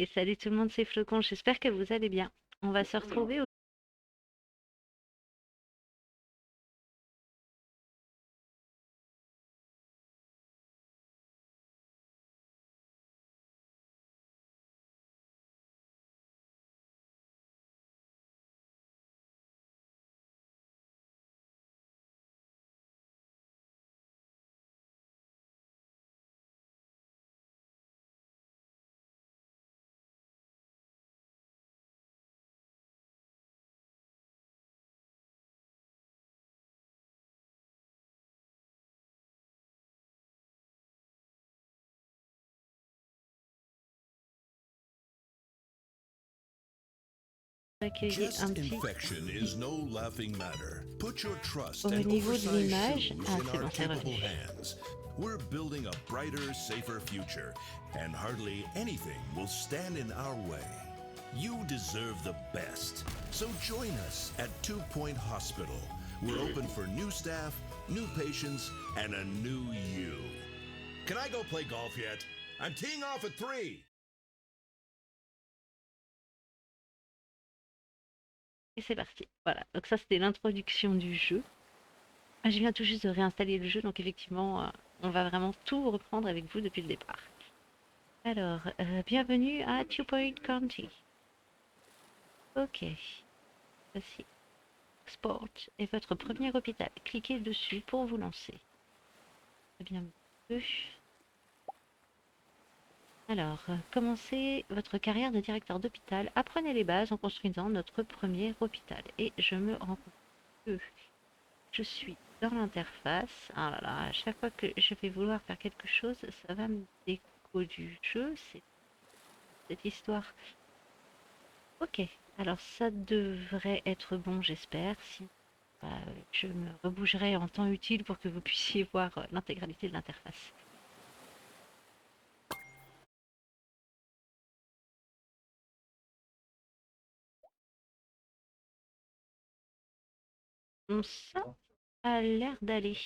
Et salut tout le monde, c'est Flocon, j'espère que vous allez bien. On va se retrouver au... accueillir un Chest petit infection is no laughing matter. Put your trust au and niveau de oversized l'image. shoes Ah, in c'est our bon, c'est revenu. capable hands. We're building a brighter, safer future, and hardly anything will stand in our way. You deserve the best. So join us at 2 Point Hospital. We're open for new staff, new patients, and a new you. Can I go play golf yet? I'm teeing off at 3. Et c'est parti. Voilà, donc ça c'était l'introduction du jeu. Ah, je viens tout juste de réinstaller le jeu, donc effectivement, on va vraiment tout reprendre avec vous depuis le départ. Alors, bienvenue à Two Point County. Ok, voici Sport est votre premier hôpital. Cliquez dessus pour vous lancer. Très bien. Alors, commencez votre carrière de directeur d'hôpital. Apprenez les bases en construisant notre premier hôpital. Et je me rends compte que je suis dans l'interface. Ah là là, à chaque fois que je vais vouloir faire quelque chose, ça va me déco du jeu. C'est cette histoire. Ok, alors ça devrait être bon, j'espère. Si je me rebougerai en temps utile pour que vous puissiez voir l'intégralité de l'interface. Bon, ça a l'air d'aller.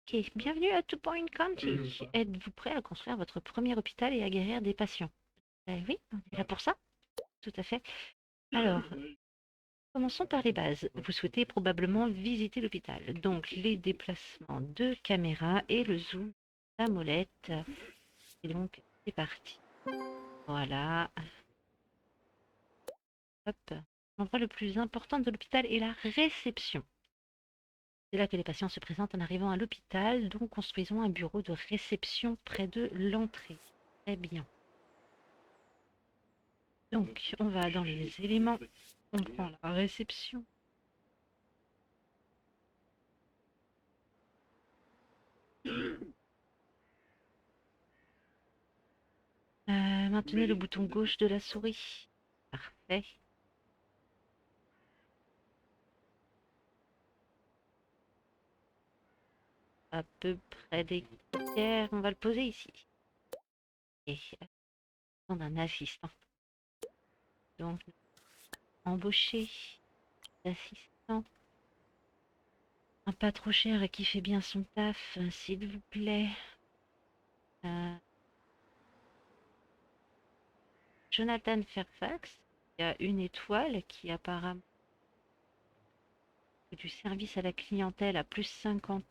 Ok, bienvenue à Two Point County. Êtes-vous prêt à construire votre premier hôpital et à guérir des patients? Oui, on est là pour ça. Tout à fait. Alors, commençons par les bases. Vous souhaitez probablement visiter l'hôpital. Donc, les déplacements de caméra et le zoom, la molette. Et donc, c'est parti. Voilà. Hop. L'endroit le plus important de l'hôpital est la réception. C'est là que les patients se présentent en arrivant à l'hôpital, donc construisons un bureau de réception près de l'entrée. Très bien. Donc, on va dans les éléments, on prend la réception. Maintenez le bouton gauche de la souris. Parfait. À peu près des critères, on va le poser ici. Et on a un assistant. Donc, embaucher l'assistant. Un pas trop cher et qui fait bien son taf, s'il vous plaît. Euh, Jonathan Fairfax, il y a une étoile qui apparemment du service à la clientèle à plus 50%,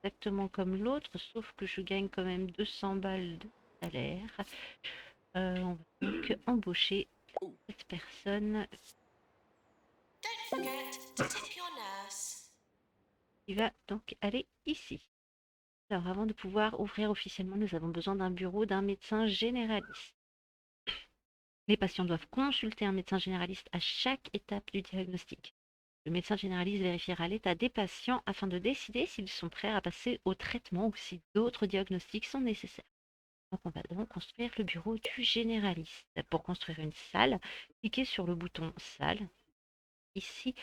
exactement comme l'autre, sauf que je gagne quand même 200 balles de salaire. On va donc embaucher cette personne qui va donc aller ici. Alors avant de pouvoir ouvrir officiellement, nous avons besoin d'un bureau d'un médecin généraliste. Les patients doivent consulter un médecin généraliste à chaque étape du diagnostic. Le médecin généraliste vérifiera l'état des patients afin de décider s'ils sont prêts à passer au traitement ou si d'autres diagnostics sont nécessaires. Donc on va donc construire le bureau du généraliste. Pour construire une salle, cliquez sur le bouton salle ici,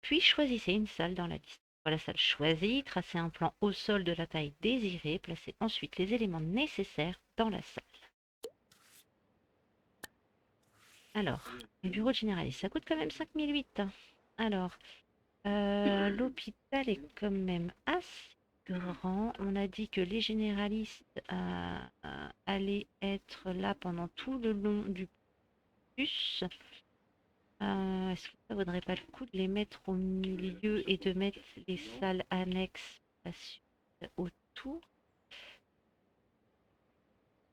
puis choisissez une salle dans la liste. Pour la salle choisie, tracez un plan au sol de la taille désirée, placez ensuite les éléments nécessaires dans la salle. Alors, le bureau de généraliste, ça coûte quand même 5008. Alors, l'hôpital est quand même assez grand. On a dit que les généralistes allaient être là pendant tout le long du bus. Est-ce que ça vaudrait pas le coup de les mettre au milieu et de mettre les salles annexes la suite autour?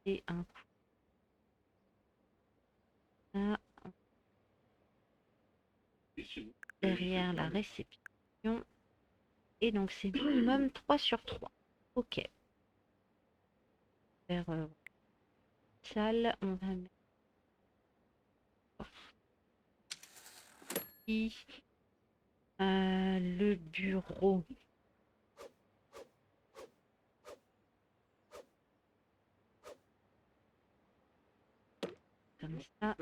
Et un coup là, derrière la réception. Et donc c'est minimum 3 sur 3. Ok. Vers salle, on va mettre ici, le bureau. Comme ça.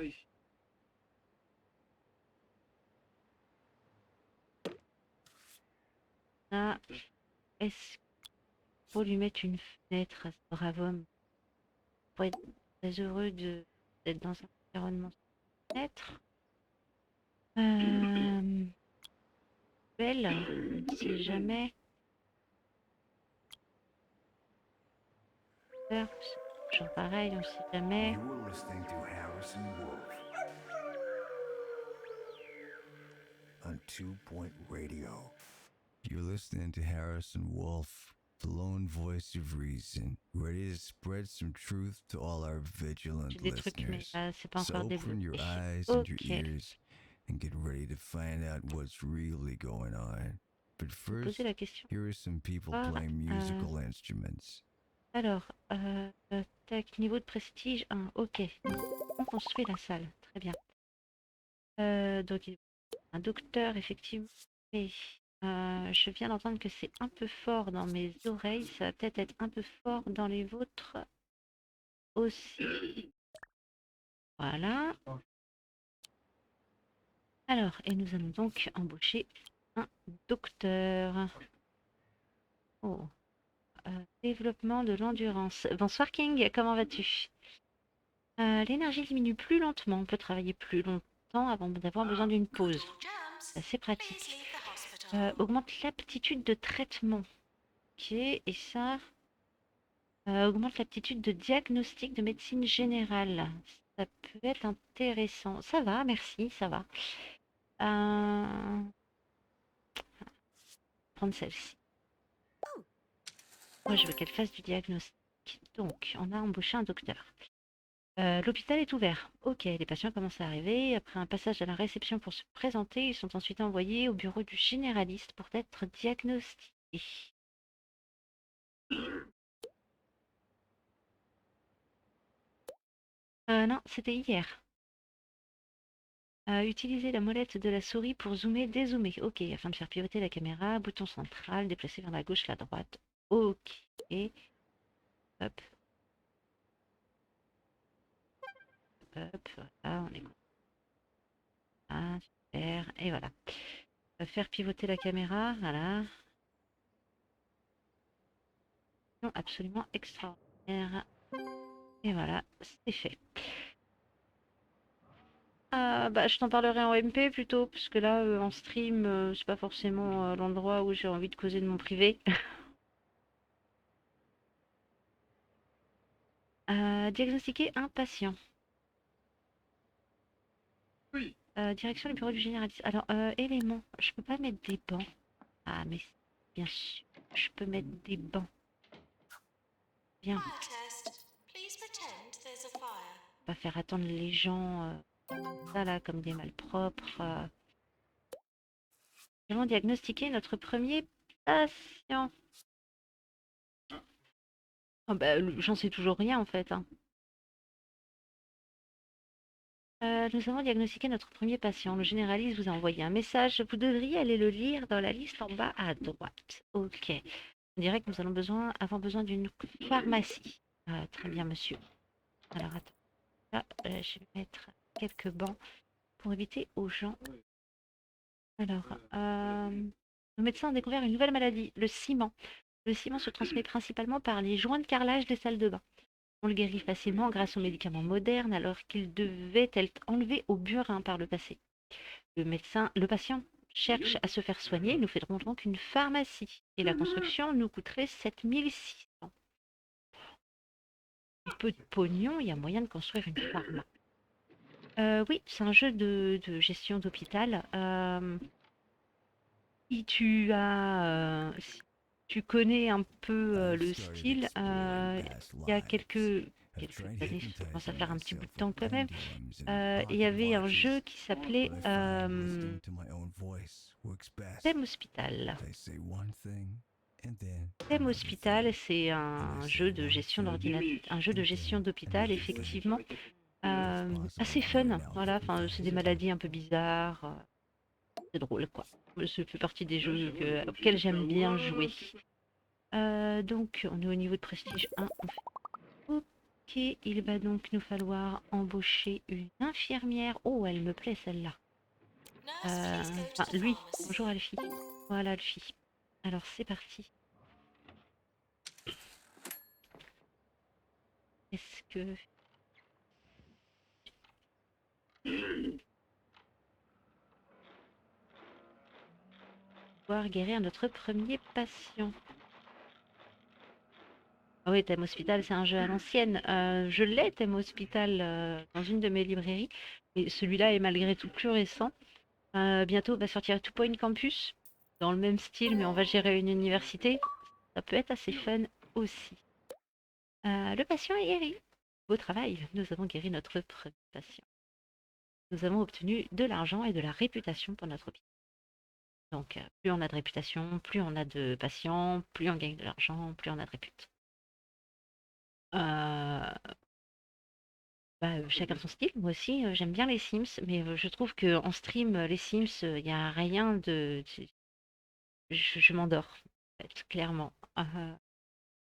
Là, est-ce qu'il faut lui mettre une fenêtre à ce brave homme pour être très heureux d'être dans un environnement sans fenêtre? Belle, si jamais. Toujours pareil, on sait jamais. You are listening to Harrison Wolf on 2 Point Radio. You're listening to Harrison Wolf, the lone voice of reason, ready to spread some truth to all our vigilant J'ai des trucs, mais listeners. c'est pas So encore open your développé. eyes and your Ok. ears and get ready to find out what's really going on. But first, Poser la question. here are some people Ah, playing musical instruments. Alors, tac, niveau de prestige 1. Ok. On construit la salle. Très bien. Donc, un docteur, effectivement. Mais je viens d'entendre que c'est un peu fort dans mes oreilles. Ça va peut-être être un peu fort dans les vôtres aussi. Voilà. Alors, et nous allons donc embaucher un docteur. Oh. Développement de l'endurance. Bonsoir King, comment vas-tu? L'énergie diminue plus lentement. On peut travailler plus longtemps avant d'avoir besoin d'une pause. C'est assez pratique. Augmente l'aptitude de traitement. Ok, et ça augmente l'aptitude de diagnostic de médecine générale. Ça peut être intéressant. Ça va, merci, ça va. Prendre celle-ci. Moi, je veux qu'elle fasse du diagnostic. Donc, on a embauché un docteur. L'hôpital est ouvert. Ok, les patients commencent à arriver. Après un passage à la réception pour se présenter, ils sont ensuite envoyés au bureau du généraliste pour être diagnostiqués. Non, c'était hier. Utiliser la molette de la souris pour zoomer, dézoomer. Ok, afin de faire pivoter la caméra. Bouton central, déplacer vers la gauche, la droite. Ok. Hop. Hop, voilà, on est content. Ah, super. Et voilà. Faire pivoter la caméra, voilà. Non, absolument extraordinaire. Et voilà, c'est fait. Bah, je t'en parlerai en MP plutôt, parce que là, en stream, c'est pas forcément l'endroit où j'ai envie de causer de mon privé. Diagnostiquer un patient. Direction du bureau du généraliste. Alors, éléments, je peux pas mettre des bancs. Ah, mais bien sûr, je peux mettre des bancs. Bien. Pas faire attendre les gens, ça là, comme des malpropres. Nous allons diagnostiquer notre premier patient. Oh, bah, j'en sais toujours rien en fait, hein. Nous avons diagnostiqué notre premier patient. Le généraliste vous a envoyé un message. Vous devriez aller le lire dans la liste en bas à droite. Ok. On dirait que nous allons avoir besoin d'une pharmacie. Très bien, monsieur. Alors, attends. Là, je vais mettre quelques bancs pour éviter aux gens. Alors, nos médecins ont découvert une nouvelle maladie, le ciment. Le ciment se transmet principalement par les joints de carrelage des salles de bain. On le guérit facilement grâce aux médicaments modernes alors qu'il devait être enlevé au burin par le passé. Le patient cherchent à se faire soigner, nous ferons donc une pharmacie. Et la construction nous coûterait 7600. Un peu de pognon, il y a moyen de construire une pharma. Oui, c'est un jeu de gestion d'hôpital. Si tu connais un peu le style, il y a quelques années, ça commence à faire un petit bout de temps quand même, il y avait un jeu qui s'appelait Thème Hospital. Thème Hospital, c'est un jeu de gestion d'ordinateur, un jeu de gestion d'hôpital, effectivement, assez fun. Voilà, enfin, c'est des maladies un peu bizarres. C'est drôle, quoi. Ça fait partie des jeux auxquels j'aime bien jouer. Donc, on est au niveau de prestige 1. Ok, il va donc nous falloir embaucher une infirmière. Oh, elle me plaît celle-là. Enfin, lui. Bonjour Alfie. Voilà Alfie. Alors, c'est parti. Est-ce que... pouvoir guérir notre premier patient. Ah oui, Thème Hospital, c'est un jeu à l'ancienne. Je l'ai, Thème Hospital, dans une de mes librairies. Et celui-là est malgré tout plus récent. Bientôt va sortir Two Point Campus, dans le même style, mais on va gérer une université. Ça peut être assez fun aussi. Le patient est guéri. Beau travail, nous avons guéri notre premier patient. Nous avons obtenu de l'argent et de la réputation pour notre hôpital. Donc, plus on a de réputation, plus on a de patients, plus on gagne de l'argent, plus on a de réputation. Chacun son style. Moi aussi, j'aime bien les Sims, mais je trouve que en stream, les Sims, il n'y a rien de... Je m'endors, en fait, clairement.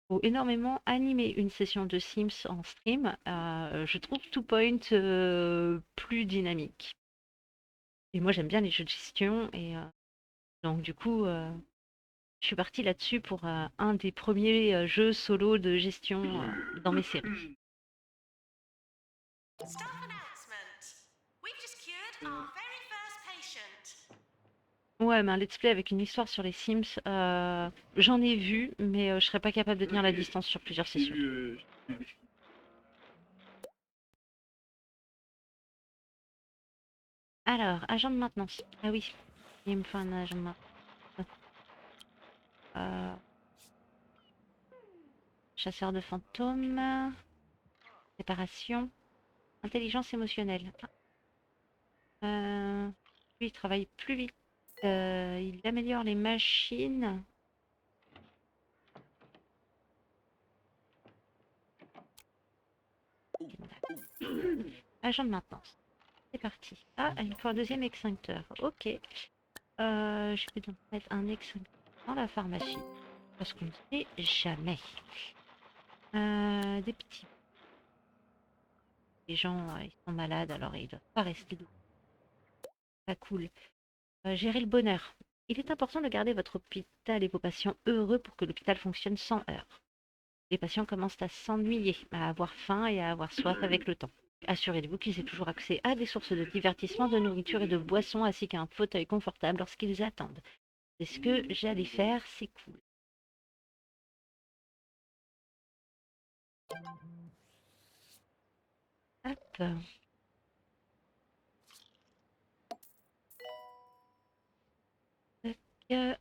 Faut énormément animer une session de Sims en stream. Je trouve Two Point plus dynamique. Et moi, j'aime bien les jeux de gestion. Et donc, du coup, je suis partie là-dessus pour un des premiers jeux solo de gestion dans mes séries. Ouais, mais un let's play avec une histoire sur les Sims, j'en ai vu, mais je serais pas capable de tenir la distance sur plusieurs sessions. Alors, agent de maintenance. Ah oui, il me faut un agent de maintenance. Euh, chasseur de fantômes. Séparation. Intelligence émotionnelle. Lui, il travaille plus vite. Il améliore les machines. Agent de maintenance. C'est parti. Ah, il me faut un deuxième extincteur. Ok. Je vais donc mettre un extincteur dans la pharmacie. Parce qu'on ne sait jamais. Des petits. Les gens, ils sont malades, alors ils ne doivent pas rester debout. Pas cool. Gérer le bonheur. Il est important de garder votre hôpital et vos patients heureux pour que l'hôpital fonctionne sans heurts. Les patients commencent à s'ennuyer, à avoir faim et à avoir soif avec le temps. Assurez-vous qu'ils aient toujours accès à des sources de divertissement, de nourriture et de boissons, ainsi qu'à un fauteuil confortable lorsqu'ils attendent. C'est ce que j'allais faire, c'est cool. Hop.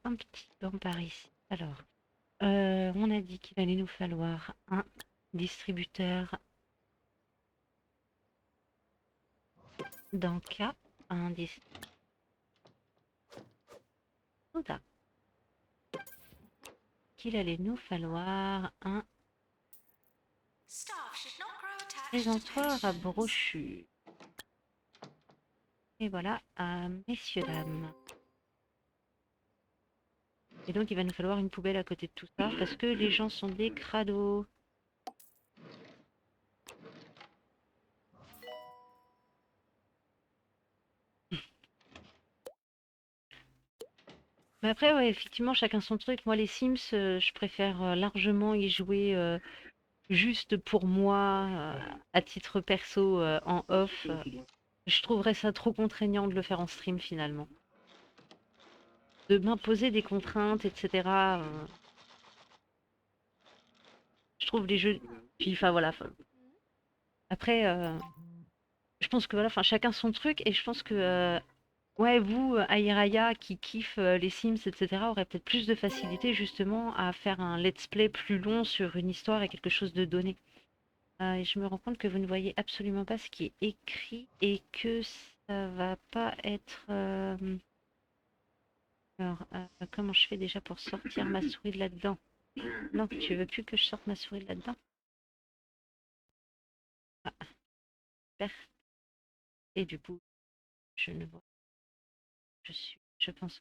Un petit banc par ici. Alors, on a dit qu'il allait nous falloir un distributeur d'Anka, un distributeur soda. Qu'il allait nous falloir un présentoir à brochures. Et voilà, messieurs, dames. Et donc, il va nous falloir une poubelle à côté de tout ça, parce que les gens sont des crados. Mais après, ouais, effectivement, chacun son truc. Moi, les Sims, je préfère largement y jouer juste pour moi, à titre perso, en off. Je trouverais ça trop contraignant de le faire en stream, finalement. de m'imposer des contraintes, etc. Je trouve les jeux. Puis, enfin voilà. Après, je pense que voilà, enfin chacun son truc, et je pense que ouais, vous, Airaya, qui kiffe les Sims, etc., aurait peut-être plus de facilité justement à faire un let's play plus long sur une histoire et quelque chose de donné. Et je me rends compte que vous ne voyez absolument pas ce qui est écrit et que ça va pas être. Alors, comment je fais déjà pour sortir ma souris de là-dedans? Non, tu veux plus que je sorte ma souris de là-dedans? Ah, super. Et du coup, je ne vois. Je pense.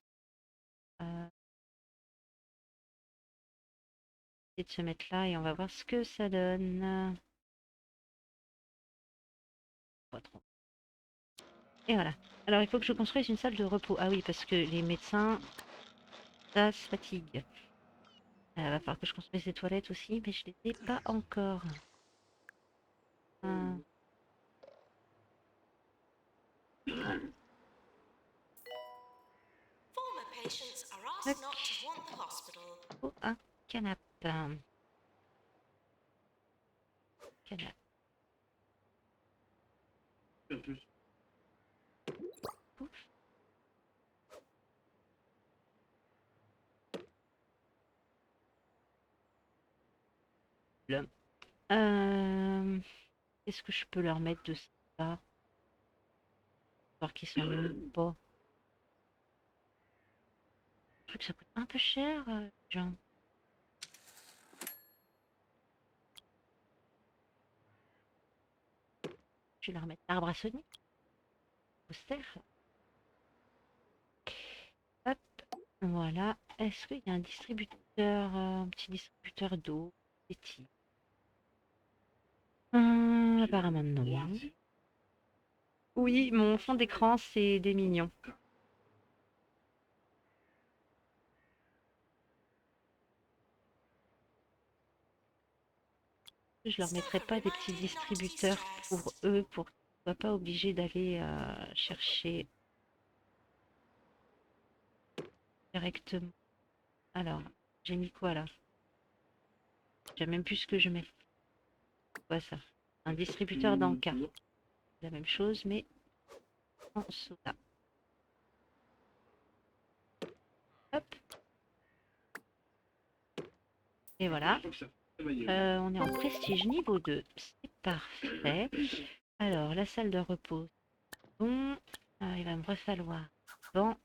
Et de se mettre là et on va voir ce que ça donne. Pas trop. Et voilà. Alors il faut que je construise une salle de repos. Ah oui, parce que les médecins, ça se fatigue. Va falloir que je construise des toilettes aussi, mais je les ai pas encore. Euh, tac. Oh, un canapé. Canapé. Ouf. Là. Qu'est-ce que je peux leur mettre de ça? Voir qu'ils s'ennuient pas. Je trouve que ça coûte un peu cher, genre. Je vais leur mettre l'arbre à Sonic. Poster. Hop. Voilà. Est-ce qu'il y a un distributeur, un petit distributeur d'eau? Apparemment non. Oui, mon fond d'écran, c'est des mignons. Je leur mettrai pas des petits distributeurs pour eux, pour qu'ils ne soient pas obligés d'aller chercher directement. Alors, j'ai mis quoi là? J'ai même plus ce que je mets. Quoi ça? Un distributeur d'Anka. La même chose, mais en soda. Hop. Et voilà. On est en prestige niveau 2. C'est parfait. Alors, la salle de repos. Bon. Il va me refalloir. Bon.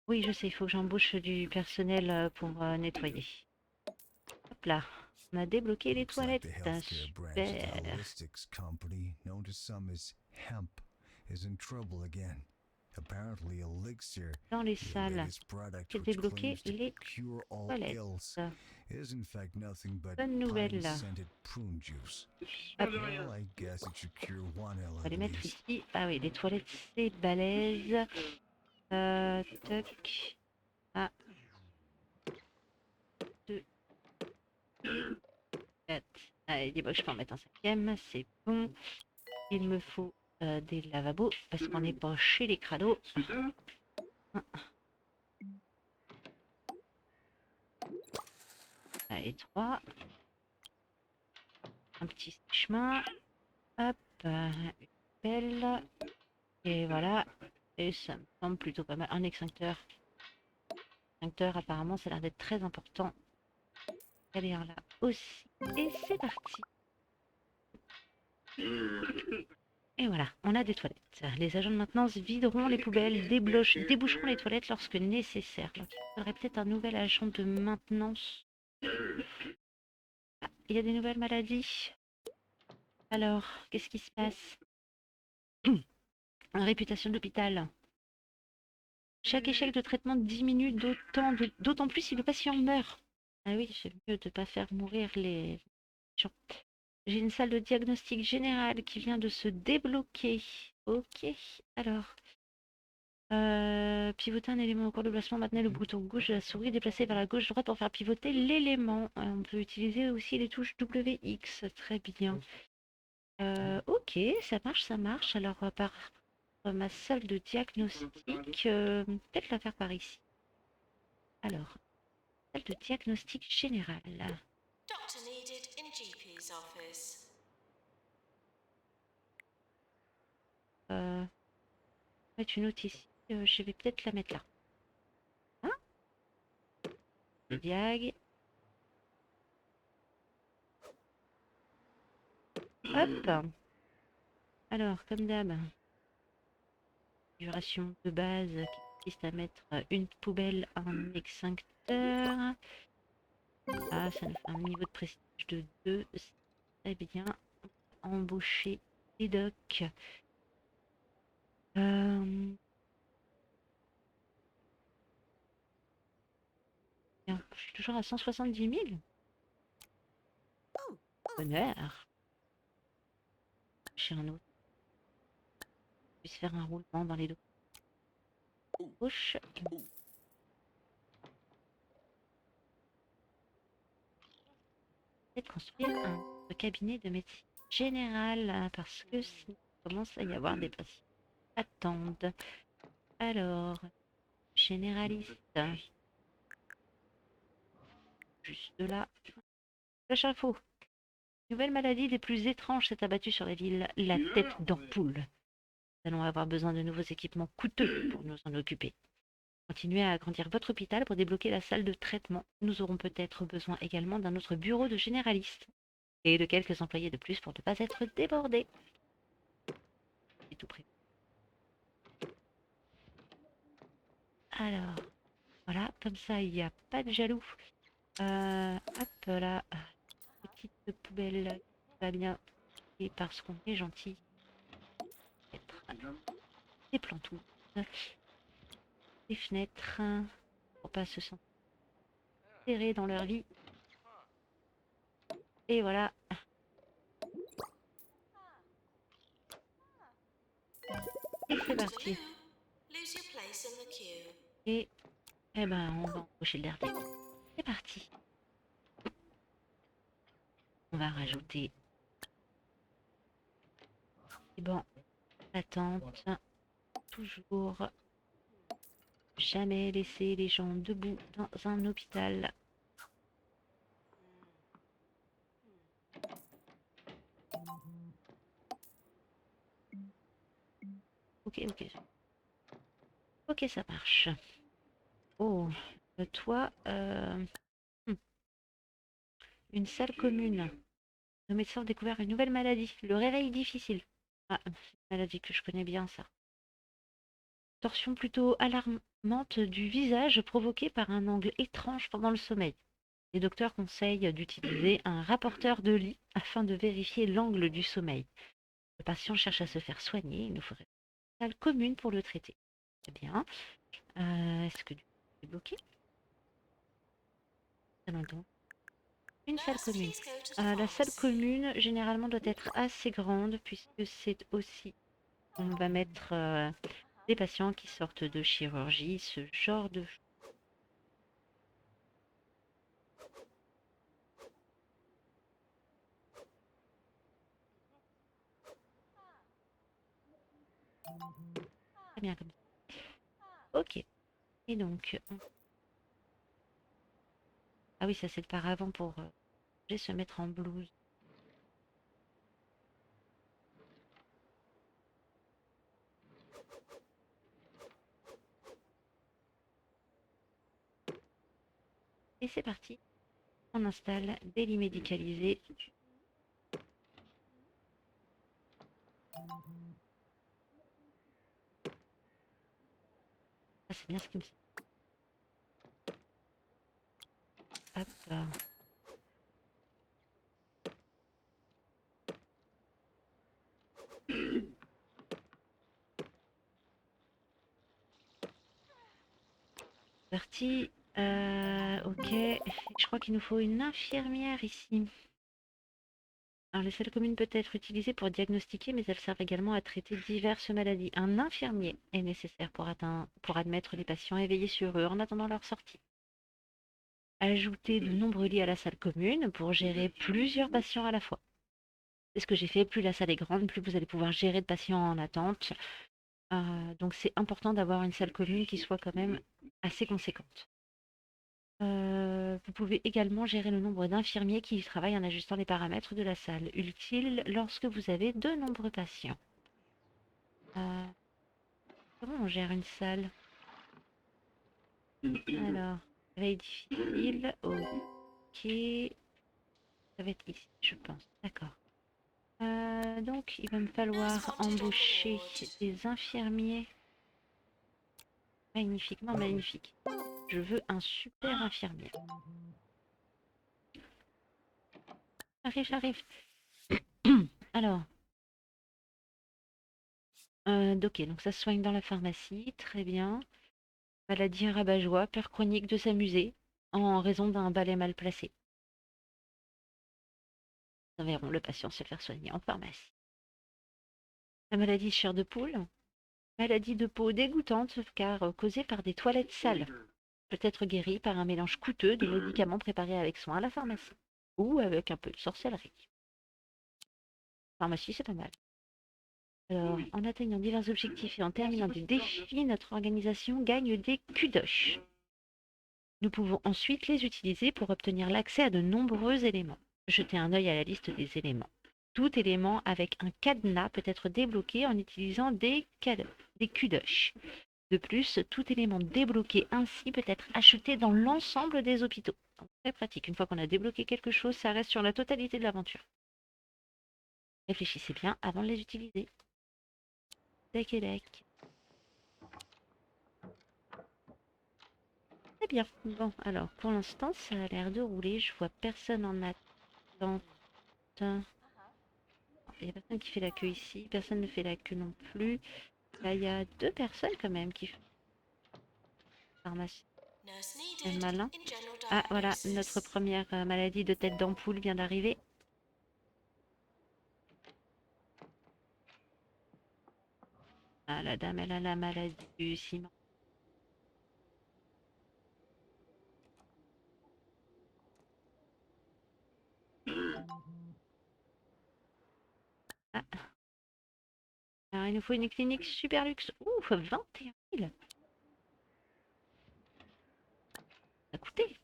Oui, je sais, il faut que j'embauche du personnel pour nettoyer. Hop là. On a débloqué les Looks like toilettes. the healthcare branch of the Super. Holistics company, known to some as Hemp, is in trouble again. Apparently, Elixir, Dans les the salles, latest product j'ai which débloqué claims to les cure all toilettes. ills, is in fact nothing but Bonne nouvelle. pine-scented prune juice. Hop. Well, I guess it should cure one ill On va at les mettre least. ici. Ah oui, les toilettes, c'est balèze. Toc. Ah. 2, 4. Allez, dis-moi que je peux en mettre un cinquième. C'est bon. Il me faut des lavabos parce qu'on n'est pas chez les crados. Allez, 3. Un petit chemin. Hop. Une pelle. Et voilà. Et ça me semble plutôt pas mal. Un extincteur. Extincteur, apparemment, ça a l'air d'être très important. Derrière là aussi. Et c'est parti. Et voilà, on a des toilettes. Les agents de maintenance videront les poubelles, déboucheront les toilettes lorsque nécessaire. Donc il faudrait peut-être un nouvel agent de maintenance. Ah, il y a des nouvelles maladies. Alors, qu'est-ce qui se passe? Réputation de l'hôpital. Chaque échec de traitement diminue d'autant plus si le patient meurt. Ah oui, c'est mieux de ne pas faire mourir les gens. J'ai une salle de diagnostic général qui vient de se débloquer. Ok, alors. Pivoter un élément au cours de placement, maintenez le bouton gauche de la souris déplacé vers la gauche-droite pour faire pivoter l'élément. On peut utiliser aussi les touches WX, très bien. Ok, ça marche, ça marche. Alors, par ma salle de diagnostic, peut-être la faire par ici. Alors, salle de diagnostic général. Doctor needed in GP's office. Mettre une autre ici. Je vais peut-être la mettre là. Hein? Diag. Hop. Alors, comme d'hab, duration de base qui consiste à mettre une poubelle, un extincteur. Ah, ça nous fait un niveau de prestige de 2. Très bien. Embaucher les docs. Bien, je suis toujours à 170 000. Bonheur. J'ai un autre. Je puisse faire un roulement dans les dos. Gauche. Peut-être construire un cabinet de médecine générale parce que il commence à y avoir des patients qui attendent. Alors, généraliste. Juste là. Flash info. Nouvelle maladie des plus étranges s'est abattue sur la ville, la tête d'ampoule. Nous allons avoir besoin de nouveaux équipements coûteux pour nous en occuper. Continuez à agrandir votre hôpital pour débloquer la salle de traitement. Nous aurons peut-être besoin également d'un autre bureau de généraliste et de quelques employés de plus pour ne pas être débordés. C'est tout prévu. Alors, voilà, comme ça, il n'y a pas de jaloux. Hop là, petite poubelle qui va bien. Et parce qu'on est gentil, mettre des plantous, des fenêtres, pour pas se sentir serrés dans leur vie. Et voilà. Et c'est parti. Lose your place in the queue. Et eh ben, on va embaucher le dernier. C'est parti. On va rajouter des bancs d'attente. Toujours jamais laisser les gens debout dans un hôpital. Ok, ok. Ok, ça marche. Oh, toi, une salle commune. Nos médecins ont découvert une nouvelle maladie, le réveil difficile. Ah, c'est une maladie que je connais bien, ça. Torsion plutôt alarmante du visage provoquée par un angle étrange pendant le sommeil. Les docteurs conseillent d'utiliser un rapporteur de lit afin de vérifier l'angle du sommeil. Le patient cherche à se faire soigner, il nous faudrait une salle commune pour le traiter. Très bien. Est-ce que c'est bloqué? Une salle commune. La salle commune, généralement, doit être assez grande puisque c'est aussi... On va mettre des patients qui sortent de chirurgie, ce genre de... Très bien comme ça. Ok. Et donc... Ah oui, ça c'est le paravent pour se mettre en blouse. Et c'est parti. On installe des lits médicalisés. Ah, c'est bien ce qui me... Hop. Parti. Ok. Je crois qu'il nous faut une infirmière ici. Alors, les salles communes peuvent être utilisées pour diagnostiquer, mais elles servent également à traiter diverses maladies. Un infirmier est nécessaire pour admettre les patients et veiller sur eux en attendant leur sortie. Ajouter de nombreux lits à la salle commune pour gérer plusieurs patients à la fois. C'est ce que j'ai fait. Plus la salle est grande, plus vous allez pouvoir gérer de patients en attente. Donc c'est important d'avoir une salle commune qui soit quand même assez conséquente. Vous pouvez également gérer le nombre d'infirmiers qui y travaillent en ajustant les paramètres de la salle, utile lorsque vous avez de nombreux patients. Comment on gère une salle? Alors, veille difficile, ok. Ça va être ici, je pense. D'accord. Donc, il va me falloir embaucher des infirmiers. Magnifiquement magnifique. Je veux un super infirmier. J'arrive. Alors, ok, donc ça se soigne dans la pharmacie, très bien. Maladie rabat-joie, peur chronique de s'amuser en raison d'un balai mal placé. Nous verrons le patient se faire soigner en pharmacie. La maladie de chair de poule, maladie de peau dégoûtante car causée par des toilettes sales. Peut être guérie par un mélange coûteux de médicaments préparés avec soin à la pharmacie ou avec un peu de sorcellerie. Pharmacie, c'est pas mal. Alors, en atteignant divers objectifs et en terminant des défis, notre organisation gagne des kudosh. Nous pouvons ensuite les utiliser pour obtenir l'accès à de nombreux éléments. Jetez un œil à la liste des éléments. Tout élément avec un cadenas peut être débloqué en utilisant des kudosh. De plus, tout élément débloqué ainsi peut être acheté dans l'ensemble des hôpitaux. Donc, très pratique. Une fois qu'on a débloqué quelque chose, ça reste sur la totalité de l'aventure. Réfléchissez bien avant de les utiliser. Tac et tac. Très bien. Bon, alors, pour l'instant, ça a l'air de rouler. Je vois personne en attente. Il n'y a personne qui fait la queue ici. Personne ne fait la queue non plus. Là, il y a 2 personnes quand même qui font pharmacie. C'est malin. Ah, voilà, notre première maladie de tête d'ampoule vient d'arriver. Ah, la dame, elle a la maladie du ciment. Ah. Alors, il nous faut une clinique super luxe. Ouh, 21 000. Ça a coûté.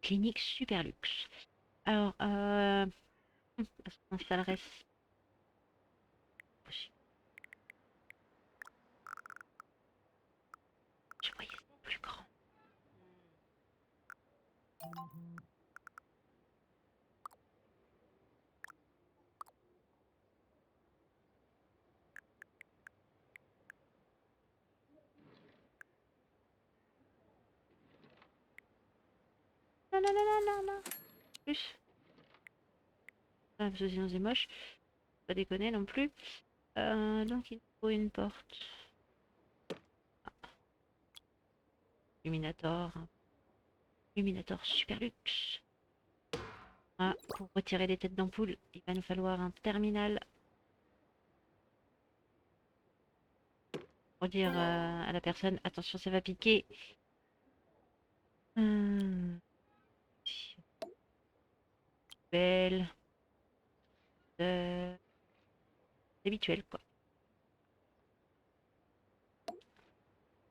Clinique super luxe. Alors, est-ce qu'on s'installerait? Je croyais que c'était plus grand. Non, non, non, non, non, non. Plus. Ah, parce que sinon c'est moche. Pas déconner non plus. Donc il faut une porte. Illuminator. Illuminator super luxe. Ah, pour retirer les têtes d'ampoule, il va nous falloir un terminal. Pour dire à la personne, attention ça va piquer. Belle. Habituel quoi.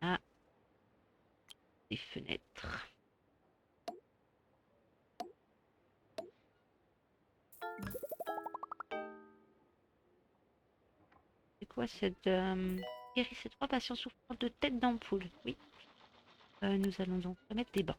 Ah, des fenêtres. C'est quoi cette... guérissez 3 patients souffrant de tête d'ampoule. Oui. Nous allons donc remettre des bancs.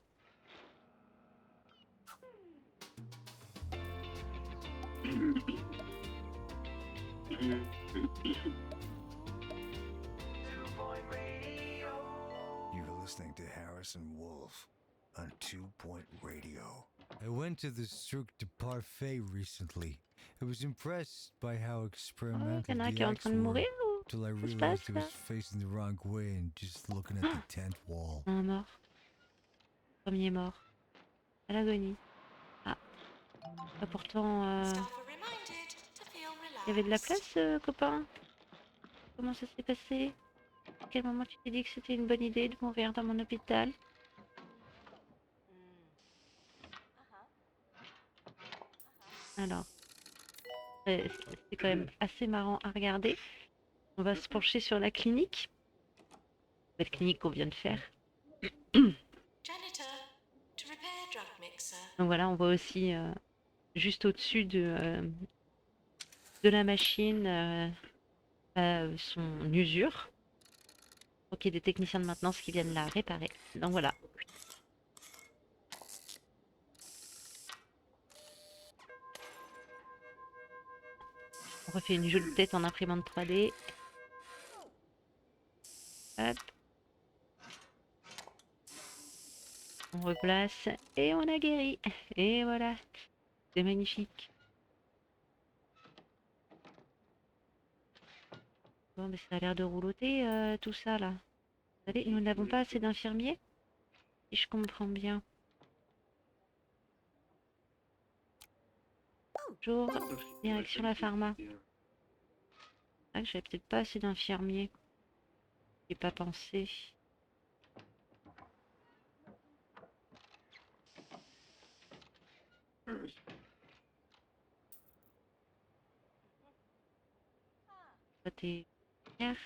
You're listening to Harrison Wolf on 2-Point Radio. I went to the Cirque du Parfait recently. I was impressed by how experimental Il y en a un the qui est en acts train de were, mourir ou till I qu'est-ce qui se realized passe I là? was facing the wrong way and just looking at the tent wall. Un mort. Premier mort. À l'agonie. Ah. Bah, pourtant, il y avait de la place, copain. Comment ça s'est passé? À quel moment tu t'es dit que c'était une bonne idée de mourir dans mon hôpital? Alors, C'est quand même assez marrant à regarder. On va se pencher sur la clinique. Cette clinique qu'on vient de faire. Janitor, to repair drug mixer. Donc voilà, on voit aussi juste au-dessus de la machine son usure. Donc il y a des techniciens de maintenance qui viennent la réparer. Donc voilà. On refait une jolie tête en imprimante 3D. Hop. On replace et on a guéri. Et voilà. C'est magnifique. Bon, mais ça a l'air de rouloter tout ça là. Allez, nous n'avons pas assez d'infirmiers, si je comprends bien. Bonjour, direction la pharma. Ah, j'avais peut-être pas assez d'infirmiers. J'ai pas pensé. Toi, t'es fier.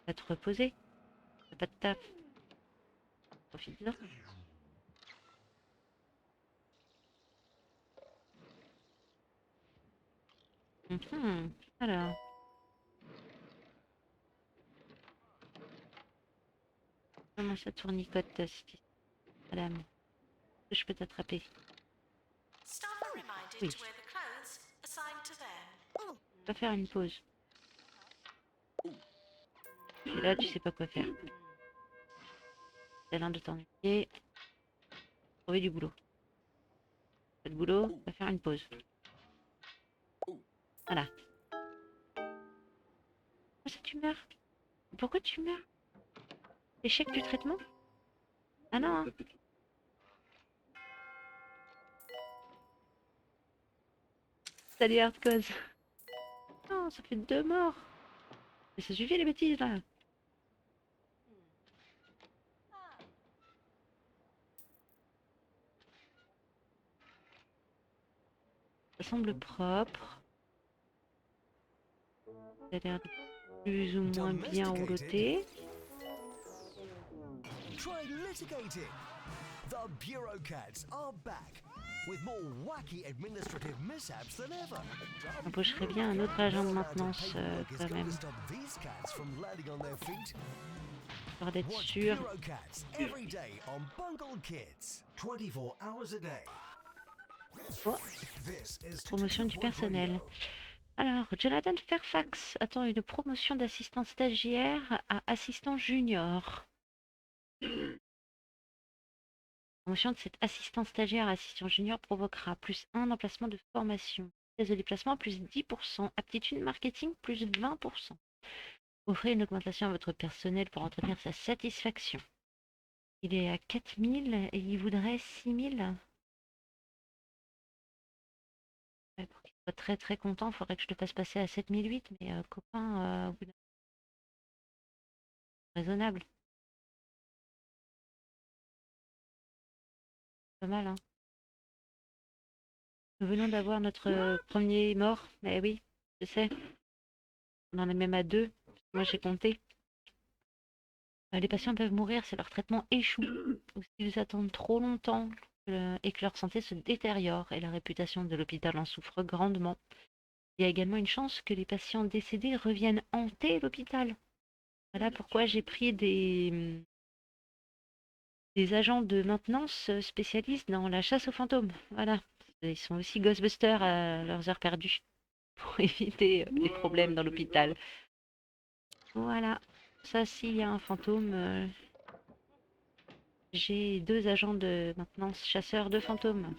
Va te reposer. T'as pas de taf. Profite-en. Alors. Comment ça tournicote, madame? Est-ce que je peux t'attraper? Staff are reminded Oui. to wear the clothes assigned to them. Je dois faire une pause. Et là, tu sais pas quoi faire. T'as l'air de t'ennuyer. Trouver du boulot. Pas de boulot, on va faire une pause. Voilà. Pourquoi ça tu meurs? Pourquoi tu meurs? Échec du traitement? Ah non, hein. Salut Hardcause. Non, ça fait 2 morts. Mais ça suffit les bêtises là. Ça semble propre. Ça a l'air de plus ou moins bien rouloté. Try litigating. The bureaucrats are back with more wacky administrative mishaps than ever. Embaucherait bien un autre agent de maintenance quand même. Stop these cats from landing on their feet. Histoire d'être Watch sûr. bureaucrats every day on Bungle Kids, 24 hours a day. Oh, This is promotion du personnel. Alors, Jonathan Fairfax attend une promotion d'assistant stagiaire à assistant junior. La promotion de cet assistant stagiaire à assistant junior provoquera plus 1 emplacement de formation. Test de déplacement plus 10%. Aptitude marketing plus 20%. Offrez une augmentation à votre personnel pour entretenir sa satisfaction. Il est à 4000 et il voudrait 6000. Ouais, pour qu'il soit très très content, il faudrait que je le fasse passer à 7008, mais copain, au bout d'un- raisonnable. Pas mal, hein. Nous venons d'avoir notre premier mort. Mais oui, je sais. On en est même à 2. Moi, j'ai compté. Les patients peuvent mourir si leur traitement échoue ou s'ils attendent trop longtemps et que leur santé se détériore et la réputation de l'hôpital en souffre grandement. Il y a également une chance que les patients décédés reviennent hanter l'hôpital. Voilà pourquoi j'ai pris des agents de maintenance spécialistes dans la chasse aux fantômes. Voilà. Ils sont aussi Ghostbusters à leurs heures perdues pour éviter les problèmes dans l'hôpital. Voilà. Ça, s'il y a un fantôme, j'ai 2 agents de maintenance chasseurs de fantômes.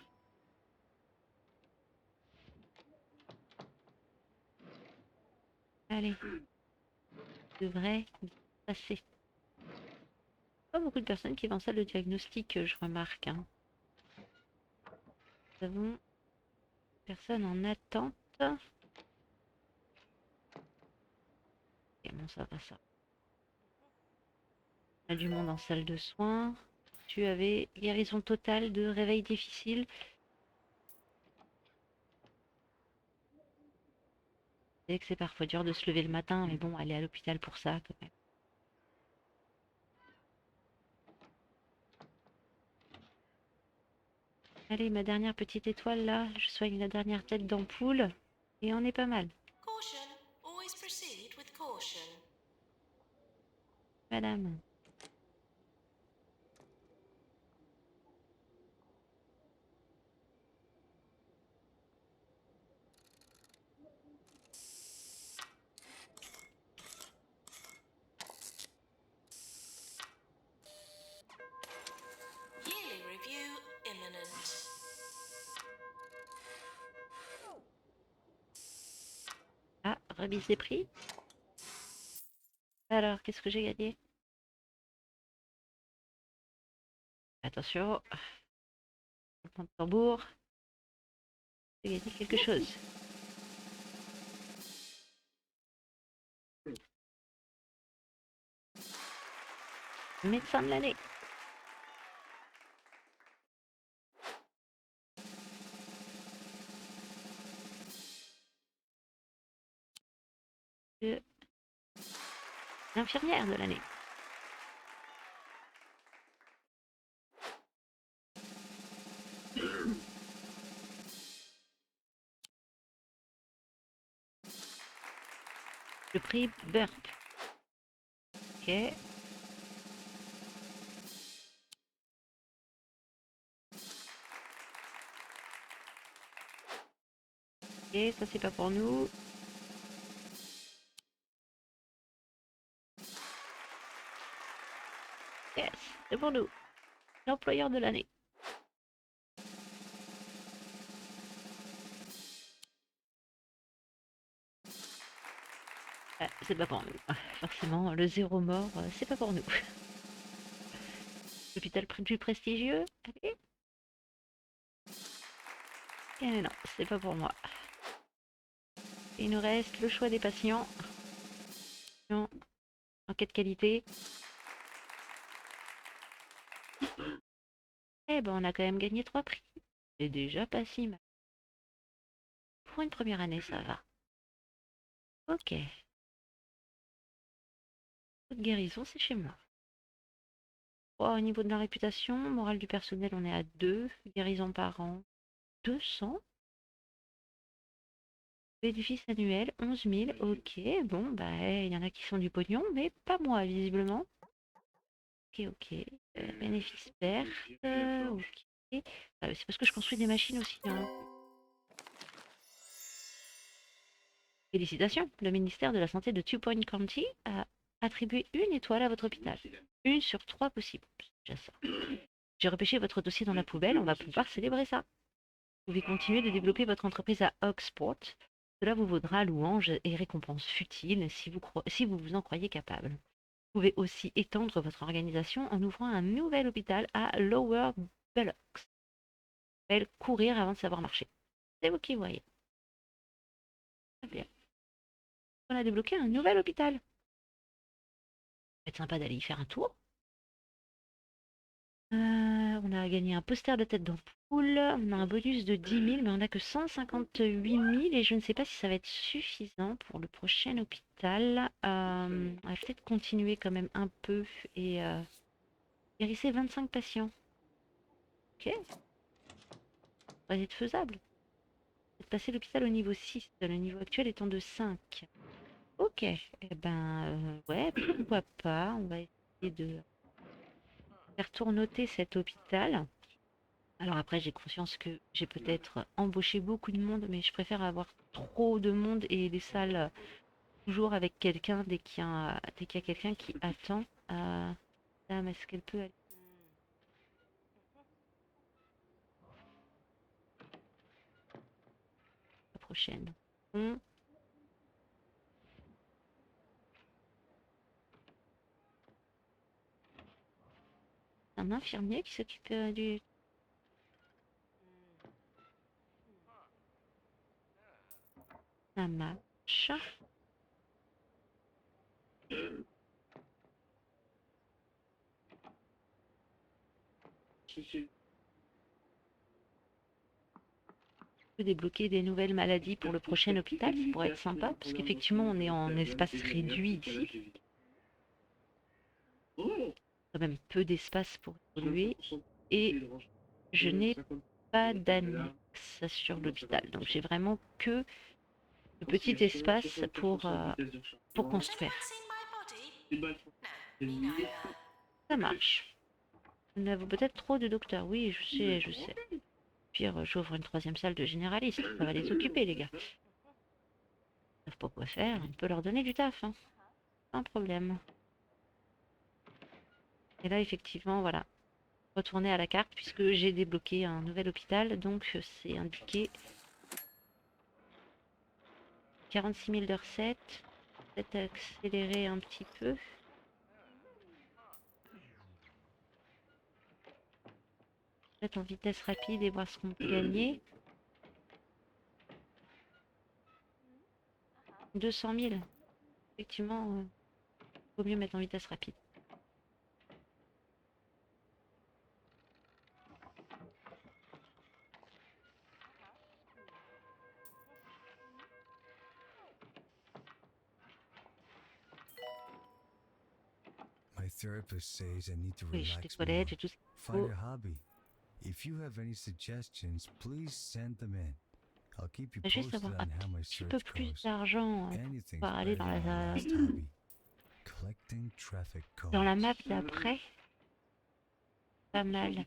Allez. Devrait passer. Pas beaucoup de personnes qui vont en salle de diagnostic, je remarque, hein. Nous avons personne en attente. Et bon, ça va, ça. On a du monde en salle de soins. Tu avais guérison totale de réveil difficile. Je sais que c'est parfois dur de se lever le matin, mais bon, aller à l'hôpital pour ça, quand même. Allez, ma dernière petite étoile là, je soigne la dernière tête d'ampoule et on est pas mal. Caution. Always proceed with caution. Madame. Yearly review imminent. Ah, remise des prix. Alors, qu'est-ce que j'ai gagné? Attention, le tambour. J'ai gagné quelque chose. Médecin de l'année. Euh, L'infirmière de l'année. Le prix Burp. Ok. Ok, ça c'est pas pour nous. Yes, c'est pour nous. L'employeur de l'année. C'est pas pour nous. Forcément, le zéro mort, c'est pas pour nous. L'hôpital plus prestigieux. Allez. Et non, c'est pas pour moi. Il nous reste le choix des patients. Enquête qualité. Eh ben, on a quand même gagné 3 prix. C'est déjà pas si mal. Pour une première année, ça va. Ok. Toute guérison, c'est chez moi. Oh, au niveau de la réputation, morale du personnel, on est à 2. Guérison par an, 200. Bénéfice annuel, 11 000. Ok, bon, bah, il y en a qui sont du pognon, mais pas moi, visiblement. Ok, ok. Bénéfice perte. Ok. C'est parce que je construis des machines aussi, hein. Félicitations, le ministère de la Santé de Two Point County a attribué une étoile à votre hôpital. Une sur 3 possibles. C'est déjà ça. J'ai repêché votre dossier dans la poubelle, on va pouvoir célébrer ça. Vous pouvez continuer de développer votre entreprise à Oxport. Cela vous vaudra louanges et récompenses futiles si vous vous en croyez capable. Vous pouvez aussi étendre votre organisation en ouvrant un nouvel hôpital à Lower Bullocks. Courir avant de savoir marcher. C'est vous qui voyez. Très bien. On a débloqué un nouvel hôpital. Ça va être sympa d'aller y faire un tour. On a gagné un poster de tête d'ampoule. On a un bonus de 10 000, mais on n'a que 158 000 et je ne sais pas si ça va être suffisant pour le prochain hôpital. On va peut-être continuer quand même un peu et guérisser 25 patients. Ok, ça va être faisable. Peut-être passer l'hôpital au niveau 6, le niveau actuel étant de 5. Ok, eh ben ouais, pourquoi pas. On va essayer de faire tournoter cet hôpital. Alors après, j'ai conscience que j'ai peut-être embauché beaucoup de monde, mais je préfère avoir trop de monde et les salles toujours avec quelqu'un dès qu'il y a quelqu'un qui attend. Dame, est-ce qu'elle peut aller la prochaine? Bon, c'est un infirmier qui s'occupe du... Ça marche. peut débloquer des nouvelles maladies pour le prochain hôpital, ça pourrait être sympa, parce qu'effectivement, on est en espace réduit ici. Quand même peu d'espace pour évoluer. Et je n'ai pas d'annexe sur l'hôpital. Donc j'ai vraiment que le petit espace pour construire. Ça marche. Nous avons peut-être trop de docteurs. Oui, je sais, je sais. Pire, j'ouvre une 3e salle de généraliste. Ça va les occuper, les gars. Ils savent pas quoi faire. On peut leur donner du taf, hein. Pas un problème. Et là, effectivement, voilà. Retourner à la carte puisque j'ai débloqué un nouvel hôpital. Donc, c'est indiqué 46 000 de recettes. Peut-être accélérer un petit peu. Peut-être en vitesse rapide et voir ce qu'on peut gagner. 200 000. Effectivement, vaut mieux mettre en vitesse rapide. My therapist says I need to Oui, j'ai des relax toilettes, more. j'ai tout ce qu'il Find faut. a hobby. If you have any suggestions, please send them in. I'll keep you Juste posted avoir un on how my petit peu search plus goes. d'argent pour Anything's pouvoir aller better than my last hobby. Collecting traffic dans la cones. map d'après. Pas mal.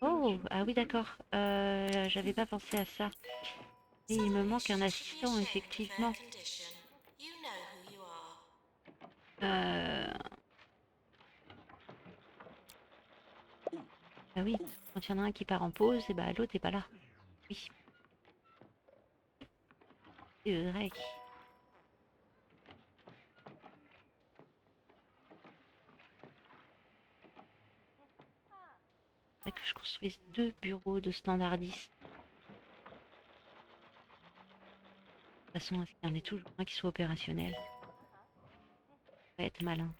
Oh, ah oui, d'accord. J'avais pas pensé à ça. Et il me manque un assistant, effectivement. Ah oui, quand il y en a un qui part en pause, et bah l'autre est pas là. Oui. C'est vrai. Faudrait que je construise 2 bureaux de standardistes. De toute façon, à ce qu'il y en ait toujours un qui soit opérationnel. Ça va être malin.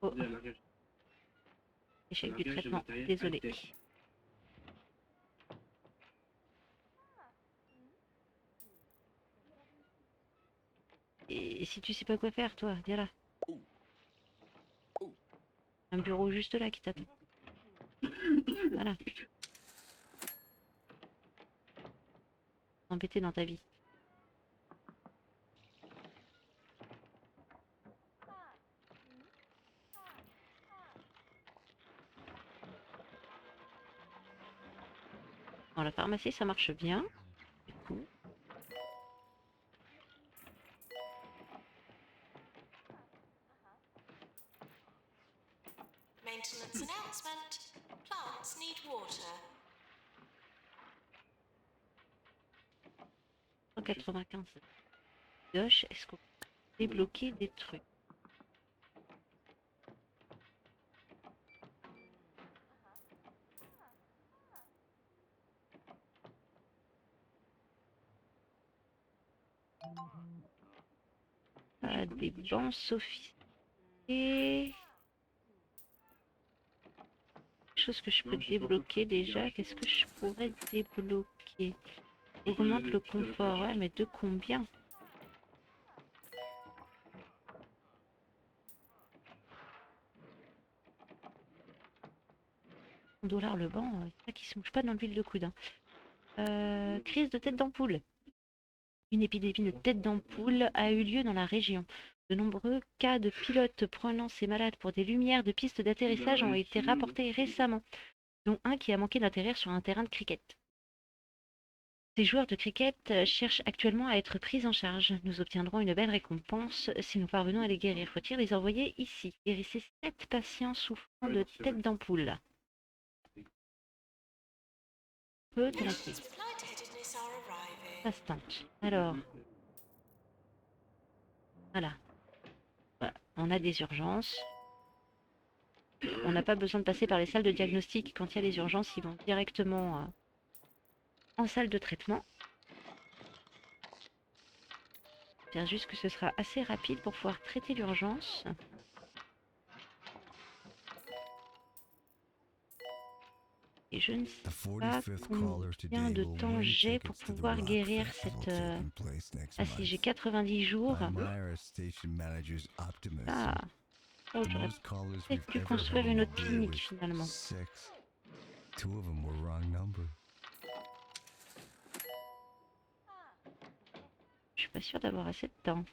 Oh, échec du traitement, désolé. Et si tu sais pas quoi faire, toi, viens là. Un bureau juste là qui t'attend. Voilà. Embêté dans ta vie. Dans la pharmacie, ça marche bien. Du coup. Maintenance announcement. Plants need water. 195 gauche. Est-ce qu'on peut débloquer des trucs? Des bancs sophistiqués. Chose que je peux débloquer déjà. Qu'est-ce que je pourrais débloquer? Augmente le confort. Ouais, mais de combien? $1 le banc, c'est ça qui se mouche pas dans l'huile de coude. Hein. Crise de tête d'ampoule. Une épidémie de tête d'ampoule a eu lieu dans la région. De nombreux cas de pilotes prenant ces malades pour des lumières de pistes d'atterrissage ont été rapportés récemment, dont un qui a manqué d'atterrir sur un terrain de cricket. Ces joueurs de cricket cherchent actuellement à être pris en charge. Nous obtiendrons une belle récompense si nous parvenons à les guérir. Faut-il les envoyer ici? Guérissez 7 patients souffrant de tête d'ampoule. Peut-être. Ça se tente. Alors, voilà. On a des urgences. On n'a pas besoin de passer par les salles de diagnostic. Quand il y a les urgences, ils vont directement en salle de traitement. J'espère juste que ce sera assez rapide pour pouvoir traiter l'urgence. Et je ne The sais pas 45th caller combien today de will temps win j'ai pour tickets to the pouvoir Rock guérir Festival cette... taking place next Ah si, j'ai month. 90 jours. I'm Myra, station manager's optimism. Ah, oh, The j'aurais most callers peut-être we've dû ever construire had in une a autre day clinique was finalement. 6. 2 of them were wrong number. Je suis pas sûre d'avoir assez de temps.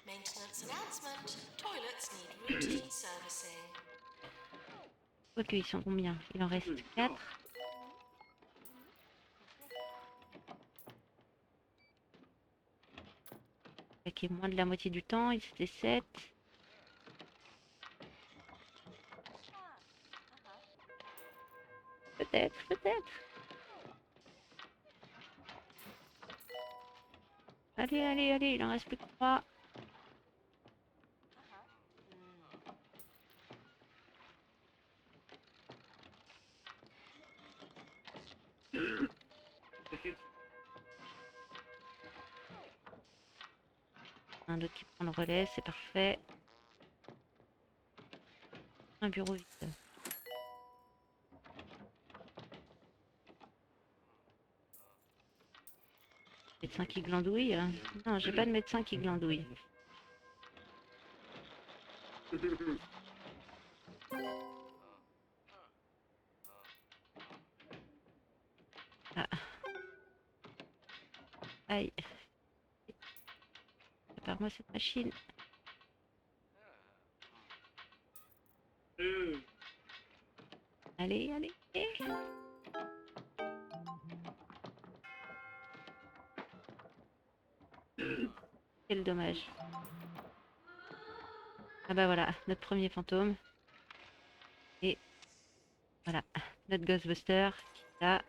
Maintenance announcement. Toilets need routine servicing. Quoique, ils sont combien? Il en reste 4. Qui est moins de la moitié du temps, il c'était 7. Peut-être, peut-être. Allez, allez, allez, il en reste plus que 3. Un autre qui prend le relais, c'est parfait. Un bureau vide. Médecin qui glandouille? Non, j'ai pas de médecin qui glandouille. Ah. Aïe. Prépare-moi cette machine. Allez, allez. Quel dommage. Ah bah voilà, notre premier fantôme. Et voilà, notre Ghostbuster qui est là.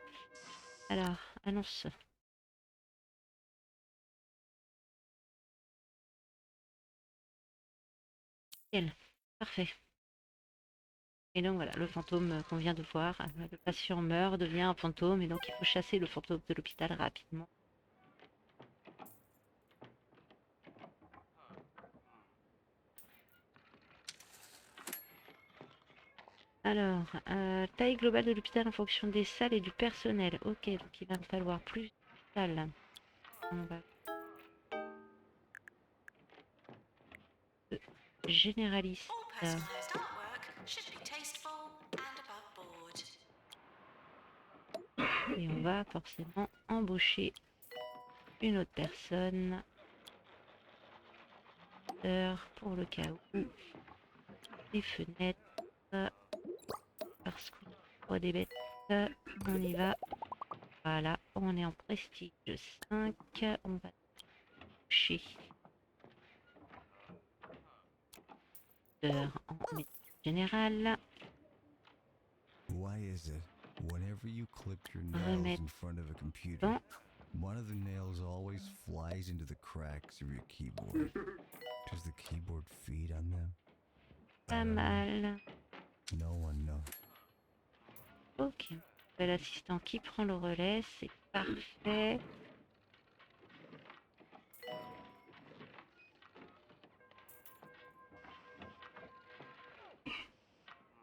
Alors, annonce. Nickel. Parfait. Et donc voilà, le fantôme qu'on vient de voir, le patient meurt, devient un fantôme, et donc il faut chasser le fantôme de l'hôpital rapidement. Alors, taille globale de l'hôpital en fonction des salles et du personnel. Ok, donc il va me falloir plus de salles. On va... Généraliste. All personalised artwork should be tasteful and above board. Et on va forcément embaucher une autre personne. Pour le cas où. Des fenêtres. Parce qu'on voit des bêtes. On y va. Voilà, on est en prestige 5. On va toucher. En médecine générale. Why is it whenever you clip your nails Remettre in front of a computer, dans. one of the nails always flies into the cracks of your keyboard? Does the keyboard feed on them? Pas mal. No one knows. Ok. L'assistant qui prend le relais, c'est parfait.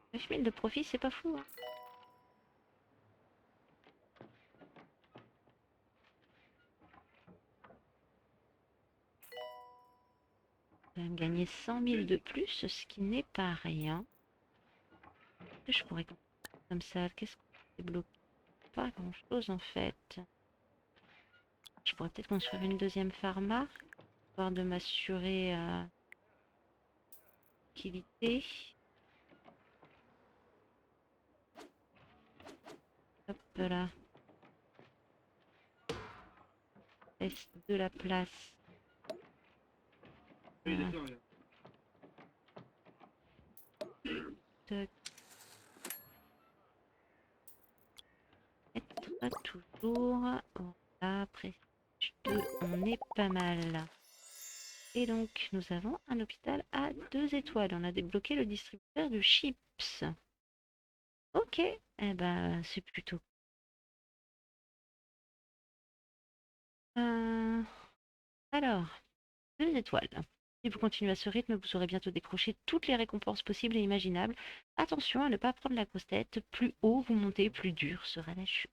« 9000 de profit, c'est pas fou. Hein. Je vais me gagner 100 000 de plus, ce qui n'est pas rien. Je pourrais continuer comme ça. Qu'est-ce qu'on peut débloquer? Pas grand chose en fait. Je pourrais peut-être construire une deuxième pharma, histoire de m'assurer l'utilité. Hop là. Laisse de la place. Tac. Être toujours. Voilà, prestige 2, on est pas mal. Et donc, nous avons un hôpital à 2 étoiles. On a débloqué le distributeur de chips. Ok, eh ben, c'est plutôt... Alors, 2 étoiles. Si vous continuez à ce rythme, vous aurez bientôt décroché toutes les récompenses possibles et imaginables. Attention à ne pas prendre la grosse tête. Plus haut vous montez, plus dur sera la chute.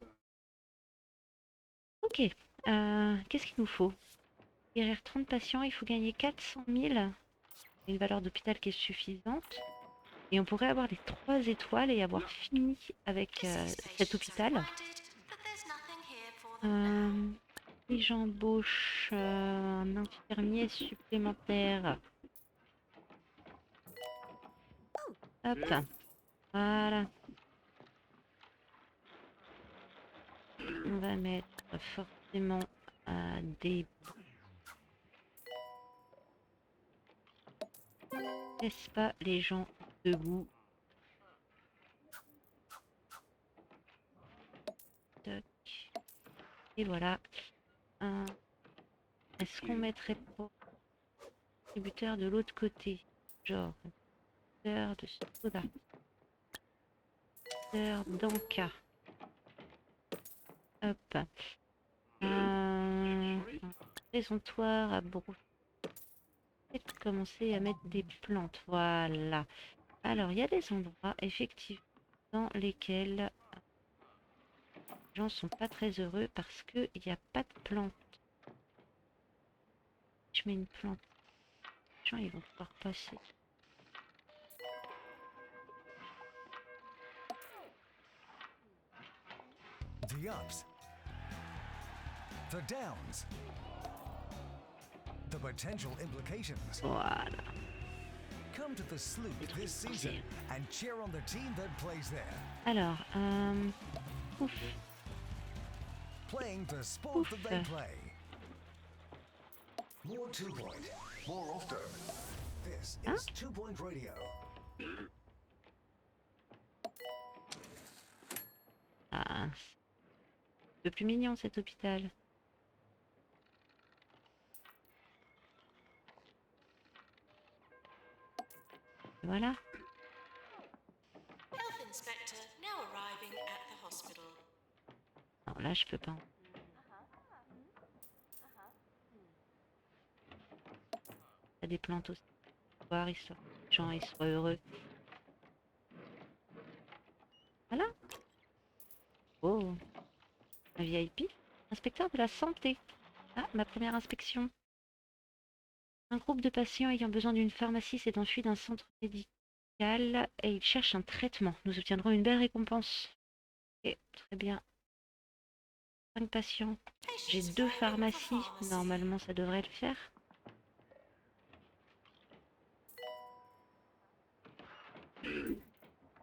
Ok. Qu'est-ce qu'il nous faut? Guérir 30 patients, il faut gagner 400 000. Une valeur d'hôpital qui est suffisante. Et on pourrait avoir les 3 étoiles et avoir fini avec cet hôpital. Si j'embauche un infirmier supplémentaire. Hop, voilà. On va mettre forcément des... Laisse pas les gens debout. Toc. Et voilà. Est-ce qu'on mettrait pas distributeur de l'autre côté? Genre, distributeur de soda. Distributeur d'Anka. Hop. Présentoir à Brou. Peut-être commencer à mettre des plantes. Voilà. Alors, il y a des endroits, effectivement, dans lesquels les gens sont pas très heureux parce qu'il n'y a pas de plantes. Je mets une plante. Les gens, ils vont pouvoir passer. The ups, the downs, the potential implications. Voilà. Come to the sloop this season and cheer on the team that plays there. Alors, ouf. Playing the sport that they play. More 2-point, more often. This is 2-point radio. Ah, c'est un peu plus mignon cet hôpital. Voilà. Health inspector now arriving at the hospital. Non, là, je peux pas. Il y a des plantes aussi. Voir, histoire que les gens ils soient heureux. Voilà. Oh. Un VIP. Inspecteur de la santé. Ah, ma première inspection. Un groupe de patients ayant besoin d'une pharmacie s'est enfui d'un centre médical et il cherche un traitement. Nous obtiendrons une belle récompense. Ok, très bien. 5 patients. J'ai 2 pharmacies. Normalement, ça devrait le faire.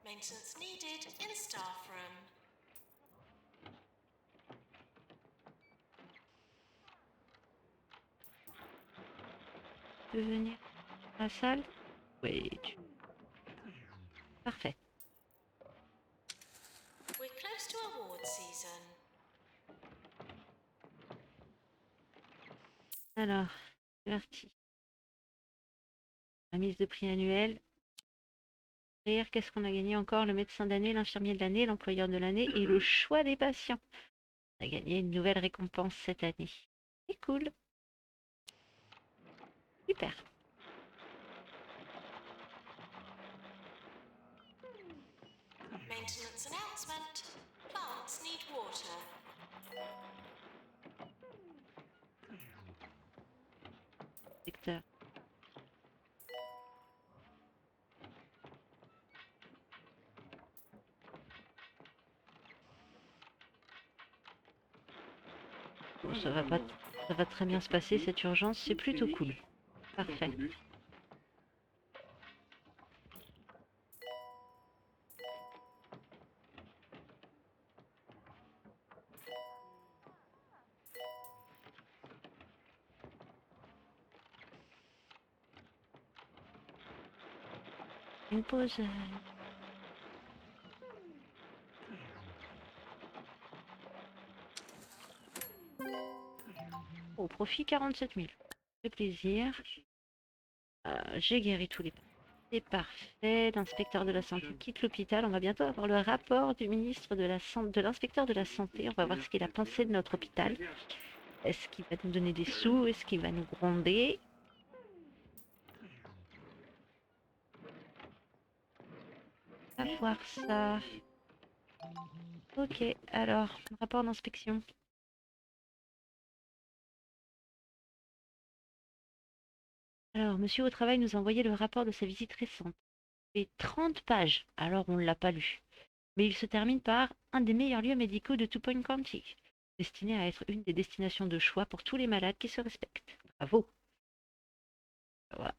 Maintenance needed in staff room. Tu peux venir à la salle? Oui. Parfait. We're close to award season. Alors, c'est parti. La mise de prix annuelle. Qu'est-ce qu'on a gagné encore? Le médecin d'année, l'infirmier de l'année, l'employeur de l'année et le choix des patients. On a gagné une nouvelle récompense cette année. C'est cool. Super. Maintenance announcement. Plants need water. Secteur. Bon, ça va très bien se passer cette urgence, c'est plutôt cool. Parfait. Une pause. Au profit 47 000. C'est plaisir. J'ai guéri tous les patients. C'est parfait. L'inspecteur de la santé quitte l'hôpital. On va bientôt avoir le rapport du ministre de la santé, de l'inspecteur de la santé. On va voir ce qu'il a pensé de notre hôpital. Est-ce qu'il va nous donner des sous? Est-ce qu'il va nous gronder? va voir ça. Ok, alors, rapport d'inspection. Alors, monsieur au travail nous a envoyé le rapport de sa visite récente. Il fait 30 pages, alors on ne l'a pas lu. Mais il se termine par un des meilleurs lieux médicaux de Two Point County, destiné à être une des destinations de choix pour tous les malades qui se respectent. Bravo. Voilà.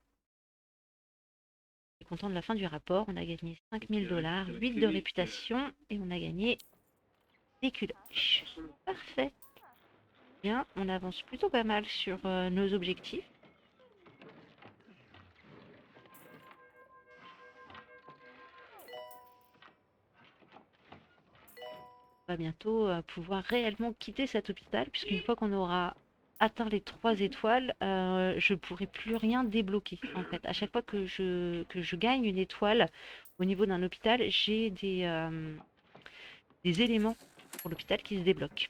Je suis content de la fin du rapport. On a gagné 5000 $, 8 de réputation et on a gagné des culottes. Parfait. Bien, on avance plutôt pas mal sur nos objectifs. On va bientôt pouvoir réellement quitter cet hôpital, puisqu'une fois qu'on aura atteint les 3 étoiles, je ne pourrai plus rien débloquer. En fait, à chaque fois que je gagne une étoile au niveau d'un hôpital, j'ai des éléments pour l'hôpital qui se débloquent.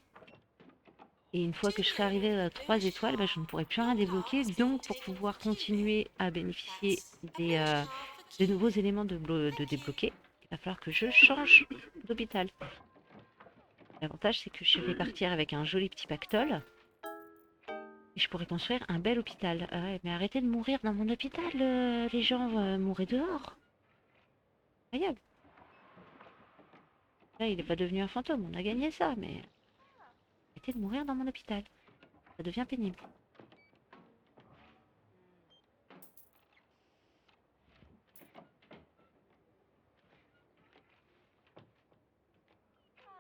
Et une fois que je serai arrivée à 3 étoiles, je ne pourrai plus rien débloquer. Donc, pour pouvoir continuer à bénéficier des nouveaux éléments de débloquer, il va falloir que je change d'hôpital. L'avantage, c'est que je vais partir avec un joli petit pactole. Et je pourrais construire un bel hôpital. Ouais, mais arrêtez de mourir dans mon hôpital, les gens mourraient dehors. Incroyable. Là, il n'est pas devenu un fantôme, on a gagné ça, mais arrêtez de mourir dans mon hôpital. Ça devient pénible.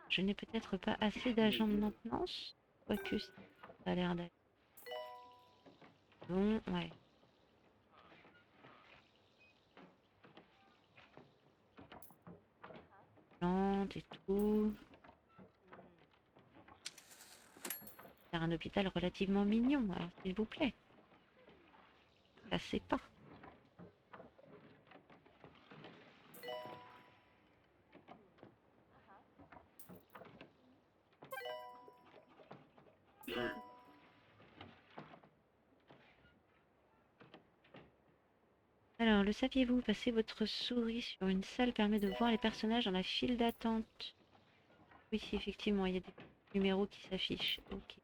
Je n'ai peut-être pas assez d'agents de maintenance. Quoique, ça a l'air d'être bon, ouais. Plantes et tout. Faire un hôpital relativement mignon, alors s'il vous plaît. Cassez pas. Alors, le saviez-vous, passer votre souris sur une salle permet de voir les personnages dans la file d'attente. Oui, effectivement, il y a des numéros qui s'affichent. Ok.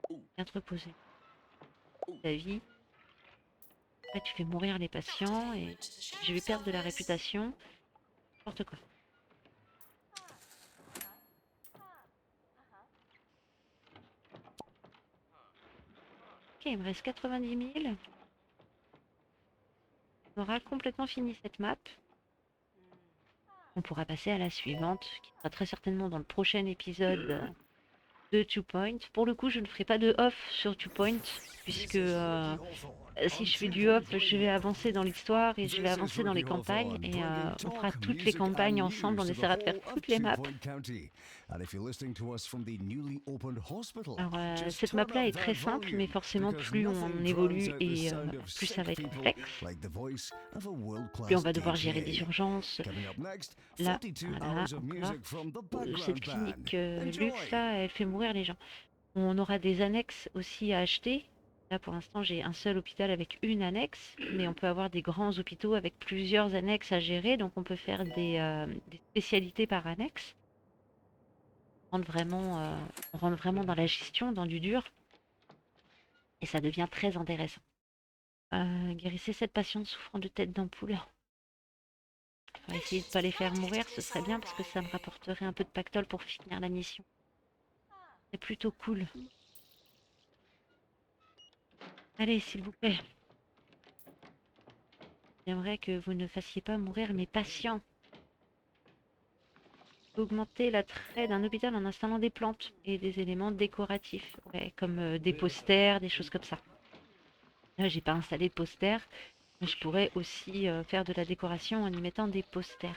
Oh, bien te reposer. Ta vie. Après, tu fais mourir les patients et je vais perdre de la réputation. N'importe quoi. Ok, il me reste 90 000. On aura complètement fini cette map. On pourra passer à la suivante, qui sera très certainement dans le prochain épisode de Two Point. Pour le coup, je ne ferai pas de off sur Two Point, puisque si je fais du off, je vais avancer dans l'histoire et je vais avancer dans les campagnes. Et on fera toutes les campagnes ensemble, on essaiera de faire toutes les maps. Alors, cette map-là est très simple, mais forcément, plus on évolue et plus ça va être complexe. Plus on va devoir gérer des urgences. Là, voilà, encore. Cette clinique luxe, là, elle fait mourir les gens. On aura des annexes aussi à acheter. Là, pour l'instant, j'ai un seul hôpital avec une annexe, mais on peut avoir des grands hôpitaux avec plusieurs annexes à gérer, donc on peut faire des spécialités par annexe. On rentre vraiment dans la gestion, dans du dur, et ça devient très intéressant. Guérissez cette patiente souffrant de tête d'ampoule. On va essayer de ne pas les faire mourir, ce serait bien parce que ça me rapporterait un peu de pactole pour finir la mission. C'est plutôt cool. Allez, s'il vous plaît. J'aimerais que vous ne fassiez pas mourir mes patients. Augmenter l'attrait d'un hôpital en installant des plantes et des éléments décoratifs, ouais, comme des posters, des choses comme ça. Là, j'ai pas installé de posters, mais je pourrais aussi faire de la décoration en y mettant des posters.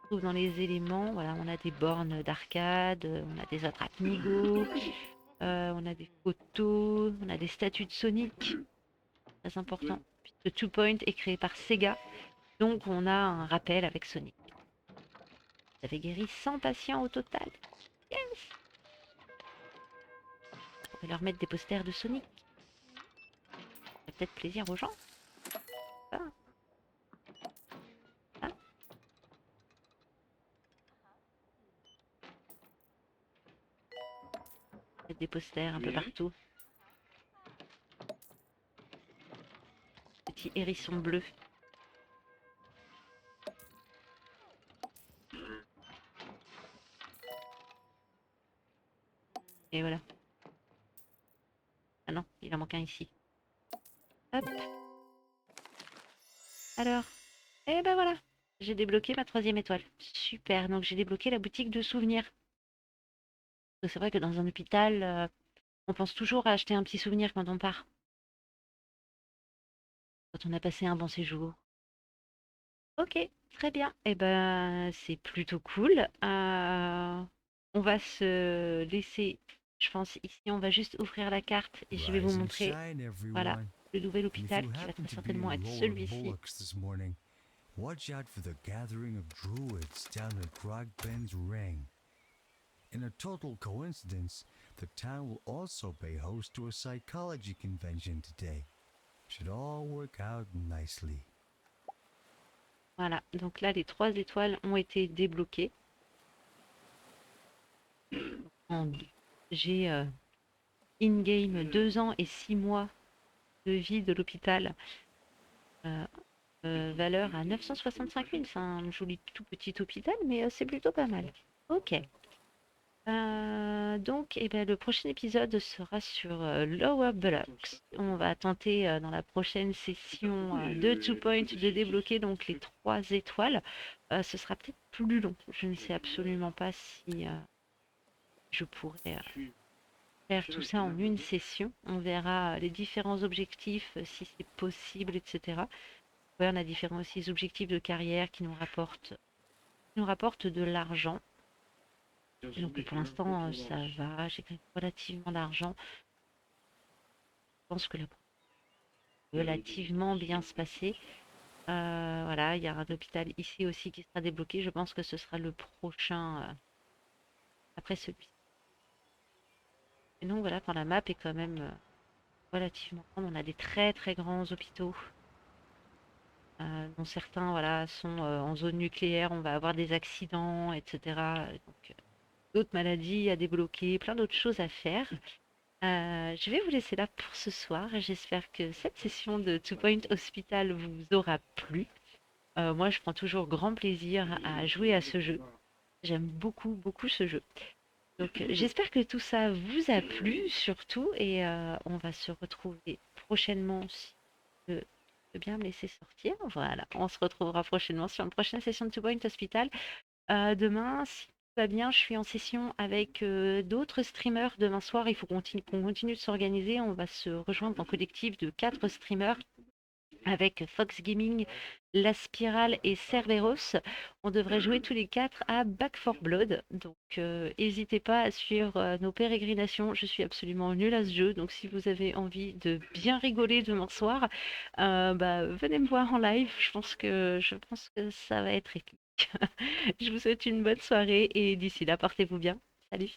On trouve dans les éléments, voilà, on a des bornes d'arcade, on a des attrape-nigo, on a des photos, on a des statues de Sonic, très important. Puis Ce Two Point est créé par Sega, donc on a un rappel avec Sonic. Vous avez guéri 100 patients au total. Yes! On pourrait leur mettre des posters de Sonic. Ça fait peut-être plaisir aux gens. Ah. Ah. Mettre des posters un peu partout. Petit hérisson bleu. Et voilà. Ah non, il en manque un ici. Hop. Alors. Et ben voilà. J'ai débloqué ma 3e étoile. Super. Donc j'ai débloqué la boutique de souvenirs. C'est vrai que dans un hôpital, on pense toujours à acheter un petit souvenir quand on part. Quand on a passé un bon séjour. Ok, très bien. Eh ben, c'est plutôt cool. On va se laisser, je pense, ici, on va juste ouvrir la carte et je vais vous Rise and montrer, shine, voilà, everyone. le nouvel And if hôpital you qui va happen très to be certainement in être Lower celui-ci. Bullocks this morning, watch out for the gathering of druids down at Grogben's Ring. In a total coincidence, the town will also pay host to a psychology convention today. Should all work out nicely. Voilà, donc là, les 3 étoiles ont été débloquées. J'ai in-game 2 ans et 6 mois de vie de l'hôpital. Valeur à 965 000, c'est un joli tout petit hôpital, mais c'est plutôt pas mal. Ok. Donc, eh ben, le prochain épisode sera sur Lower Bullocks. On va tenter dans la prochaine session de Two Point de débloquer donc les 3 étoiles. Ce sera peut-être plus long. Je ne sais absolument pas si je pourrais faire tout ça en une session. On verra les différents objectifs, si c'est possible, etc. Ouais, on a différents aussi objectifs de carrière qui nous rapportent de l'argent. Donc pour l'instant, ça va, j'ai quand même relativement d'argent. Je pense que la relativement bien se passer. Voilà, il y a un hôpital ici aussi qui sera débloqué. Je pense que ce sera le prochain après celui-ci. Et donc voilà, enfin, la map est quand même relativement grande. On a des très très grands hôpitaux, dont certains voilà, sont en zone nucléaire. On va avoir des accidents, etc. Donc, d'autres maladies à débloquer, plein d'autres choses à faire. Je vais vous laisser là pour ce soir. J'espère que cette session de Two Point Hospital vous aura plu. Moi, je prends toujours grand plaisir à jouer à ce jeu. J'aime beaucoup, beaucoup ce jeu. Donc, j'espère que tout ça vous a plu, surtout, et on va se retrouver prochainement si je peux bien me laisser sortir. Voilà, on se retrouvera prochainement sur une prochaine session de Two Point Hospital. Demain, si tout va bien, je suis en session avec d'autres streamers. Demain soir, il faut qu'on continue de s'organiser. On va se rejoindre en collectif de 4 streamers avec Fox Gaming, La Spirale et Cerberus. On devrait jouer tous les 4 à Back 4 Blood. Donc, n'hésitez pas à suivre nos pérégrinations. Je suis absolument nulle à ce jeu. Donc, si vous avez envie de bien rigoler demain soir, venez me voir en live. Je pense que ça va être épique. Je vous souhaite une bonne soirée et d'ici là, portez-vous bien. Salut!